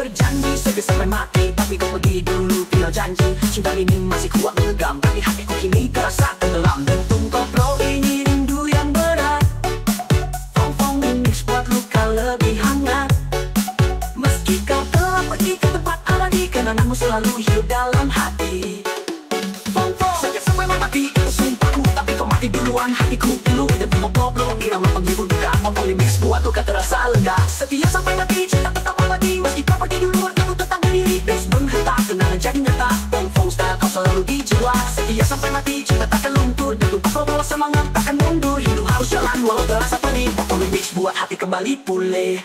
berjanji sampai sampai mati, tapi kau pergi dulu bila janji. Cinta ini masih kuat menggenggam, tapi hatiku kini terasa tenggelam. Dentum koplo ini rindu yang berat. Fong Fong remix buat luka lebih hangat. Meski kau telah pergi ke tempat abadi, kenanganmu selalu hidup dalam hati. Fong Fong sejak sampai mati, itu sumpahku, tapi kau mati duluan. Hatiku pilu, dentum koplo irama penghibur duka. Fong Fong remix buat luka terasa lega. Setia sampai mati, cinta tetap abadi. Meski kau pergi duluan, kamu tetap berdiri. Base menghentak, kenangan jadi nyata. Fong Fong style kau selalu di jiwa. Setia sampai mati, cinta takkan luntur. Dentum koplo bawa semangat, takkan mundur. Hidup harus jalan walau terasa pedih. Fong Fong remix buat hati kembali pulih.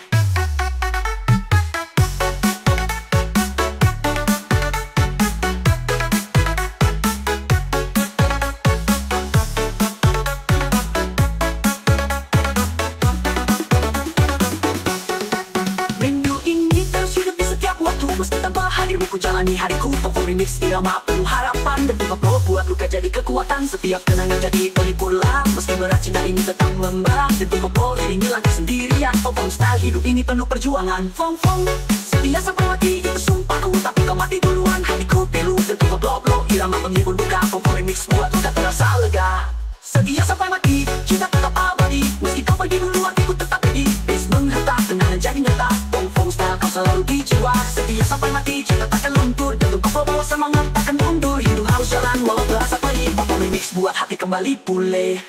Meski tanpa hadirmu ku jalani hariku. Fong Fong remix irama penuh harapan. Dentum koplo buat luka jadi kekuatan. Setiap kenangan jadi pelipur lam. Meski berat cinta ini tetap membara. Dentum koplo iringi langkah sendirian. Fong Fong style hidup ini penuh perjuangan. Fong Fong setia sampai mati, itu sumpahku, tapi kau mati duluan. Hatiku pilu, dentum koplo irama menghibur duka. Fong Fong remix buat luka terasa lega. Setia sampai mati, cinta tetap abadi. Meski kau pergi duluan, aku tetap pedih. Base menghentak, kenangan jadi nyata. Fong Fong style kau selalu di jiwa. Setia sampai mati, cinta takkan luntur. Dentum koplo bawa semangat, takkan mundur. Hidup harus jalan walau terasa pedih. Fong Fong remix buat hati kembali pulih.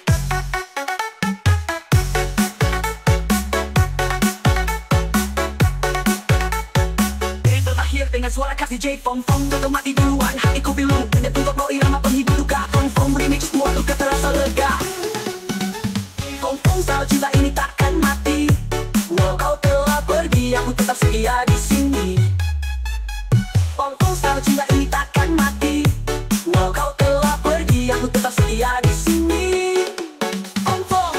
Dengan suara khas DJ Fong Fong, dentum mati duluan. Hatiku pilu, dentum koplo irama penghibur duka. Fong Fong remix buat luka terasa lega. Fong Fong style cinta ini takkan mati. Walau kau telah pergi, aku tetap setia di sini. Fong Fong style cinta ini takkan mati. Walau kau telah pergi, aku tetap setia di sini. Fong Fong.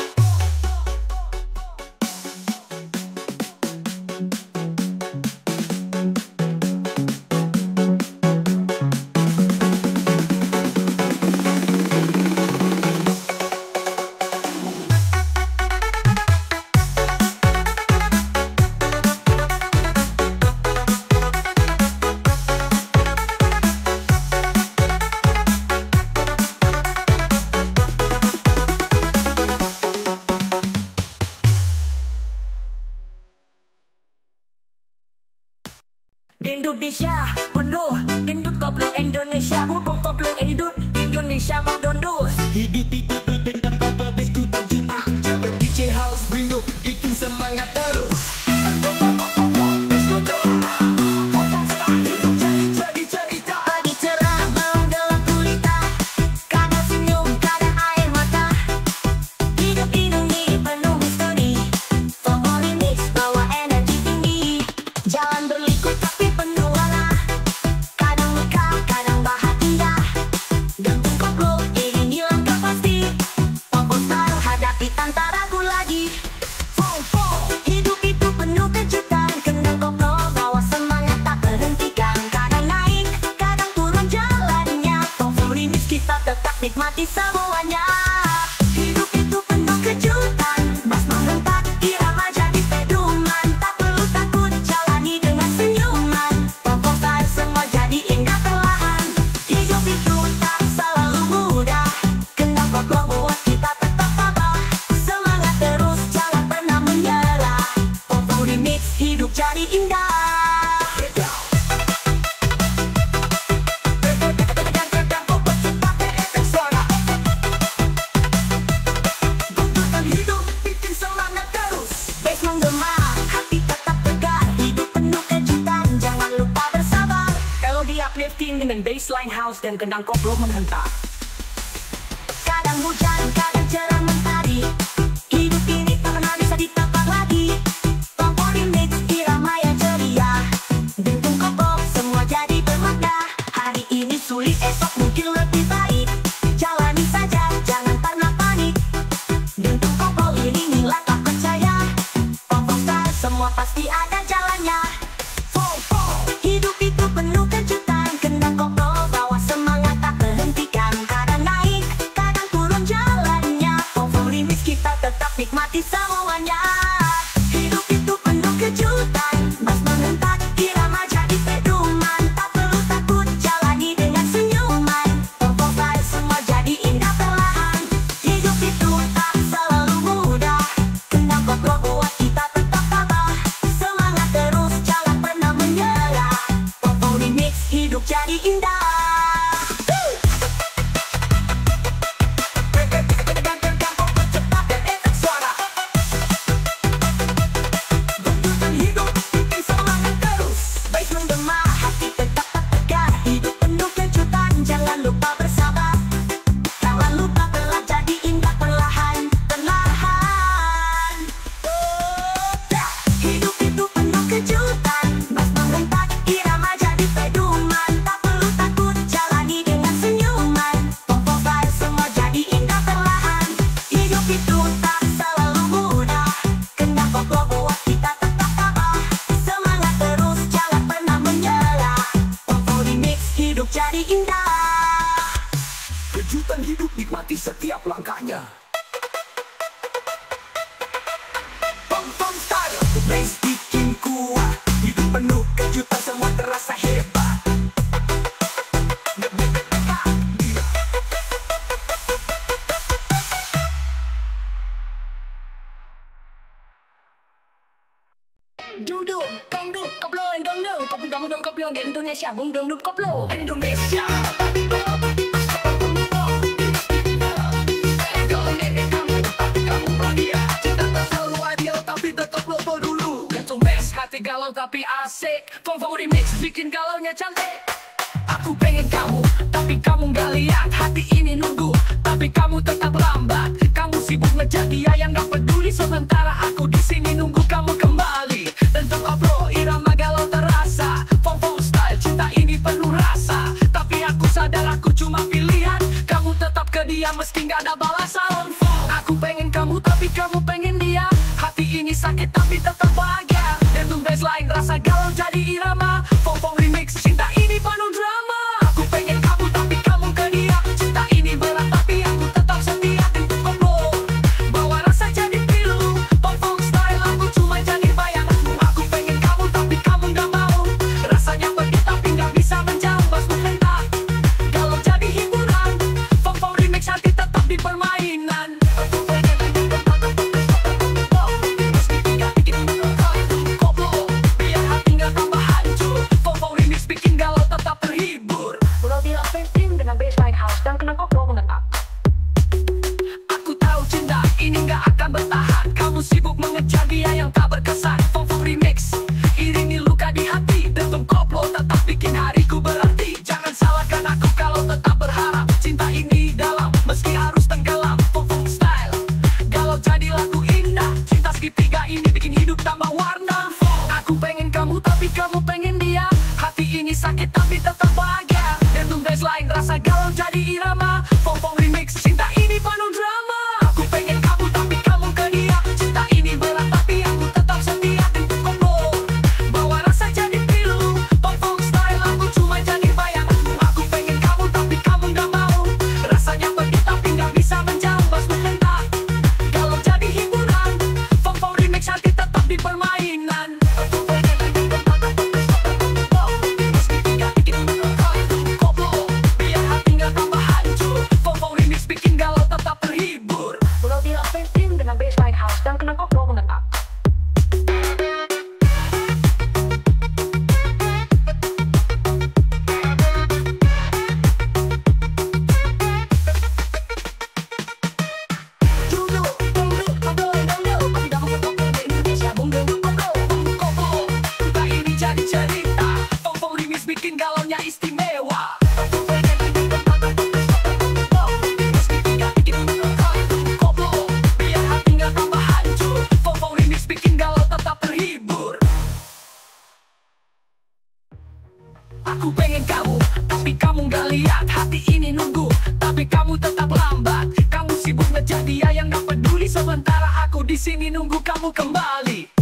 Indonesia penuh, dendut koplo Indonesia. Fong koplo edut, Indonesia McDonald's. Hidup itu dengan kata diskutan cinta. DJ House rindu, bikin semangat terus. Pagi cerah menggelap gulita, kadang senyum, kadang air mata. Hidup ini penuh misteri. Fong Fong remix bawa energi tinggi. Jalan berliku tapi penuh warna. Kadang luka, kadang bahagia. Dentum koplo iringi langkah pasti. Fong Fong style hadapi tanpa ragu lagi. Fong Fong hidup itu penuh kejutan. Kendang koplo bawa semangat tak terhentikan. Kadang naik, kadang turun jalannya. Fong Fong remix kita tetap nikmati semuanya. Hidup itu penuh kejutan. Bas menghentak, irama jadi pedoman. Tak perlu takut, jalani dengan senyuman. Fong Fong style semua jadi indah perlahan. Hidup itu tak selalu mudah. Kendang koplo buat kita tetap tabah. Semangat terus, jangan pernah menyerah. Fong Fong remix hidup jadi indah. Gunturkan hidup, bikin semangat terus. Base menggema, hati tetap tegar. Hidup penuh kejutan, jangan lupa bersabar. Melodi uplifting dengan bassline house dan kendang koplo menghentak. Kadang hujan, kadang cerah mentari. Hidup ini tak pernah bisa ditebak lagi. Fong Fong remix irama yang ceria. Dentum koplo semua jadi bermakna. Hari ini sulit, esok mungkin lebih baik. Jalani saja, jangan pernah panik. Dentum koplo iringi langkah percaya. Fong Fong style semua pasti ada jalannya. Fong Fong hidup itu penuh kejutan. Kendang koplo bawa semangat tak terhentikan. Kadang naik, kadang turun jalannya. Fong Fong remix kita tetap nikmati semuanya. Hidup itu penuh kejutan. Bas menghentak, irama Race bikin kuat, hidup penuh kejutan, semua terasa hebat. Duduk, dangdut, koplo, dangdut, koplo, dangdut, koplo di Indonesia, dangdut, koplo, Indonesia. Hati galau tapi asik, Fong remix bikin galaunya cantik. Aku pengen kamu, tapi kamu gak lihat. Hati ini nunggu, tapi kamu tetap lambat. Kamu sibuk ngejar dia yang gak peduli, sementara aku di sini nunggu kamu kembali. Tentu koplo, irama galau terasa. Fong style, cinta ini penuh rasa. Tapi aku sadar aku cuma pilihan. Kamu tetap ke dia meski gak ada balasan. Aku pengen kamu, tapi kamu pengen dia. Hati ini sakit tapi tetap bahagia. Dentum baseline, rasa galau jadi irama. Fong remix, cinta ini penuh drama. Aku pengen kamu tapi kamu ke dia. Cinta ini berat tapi aku tetap setia. Dentum koplo, bawa rasa jadi pilu. Fong style, aku cuma jadi bayanganmu. Aku pengen kamu tapi kamu gak mau. Rasanya pergi tapi gak bisa menjauh. Pas mentak, galau jadi hiburan. Fong remix, hati tetap di permainan. Dan kena koplo menetap. Aku tahu cinta ini gak akan bertahan. Kamu sibuk mengejar dia yang tak berkesan. Fong remix, iringi luka di hati. Dentum koplo tetap bikin hariku berarti. Jangan salahkan aku kalau tetap berharap. Cinta ini dalam, meski harus tenggelam. Fong style, galau jadi lagu indah. Cinta segitiga ini bikin hidup tambah warna. Aku pengen kamu tapi kamu pengen dia. Hati ini sakit tapi tetap bahagia. Dentum baseline, rasa galau jadi irama. Fong remix, cinta ini penuh drama. Aku pengen kamu tapi kamu ke dia. Cinta ini berat tapi aku tetap setia. Dentum koplo, bawa rasa jadi pilu. Fong style, aku cuma jadi bayanganmu. Aku pengen kamu tapi kamu gak mau. Rasanya pergi tapi gak bisa menjauh. Pas mentak, galau jadi hiburan. Fong remix, hati tetap di permainan. Pulau di Lapentin dengan baseline house dan kena koplo menetap. Duduk, dangdut, koplo, dangdut, koplo, dangdut, koplo di Indonesia, dangdut, koplo, kita ini jadi cerita. Fong remix bikin galaunya istimewa. Aku pengen kamu, tapi kamu gak lihat. Hati ini nunggu, tapi kamu tetap lambat. Kamu sibuk ngejar dia yang gak peduli, sementara aku di sini nunggu kamu kembali.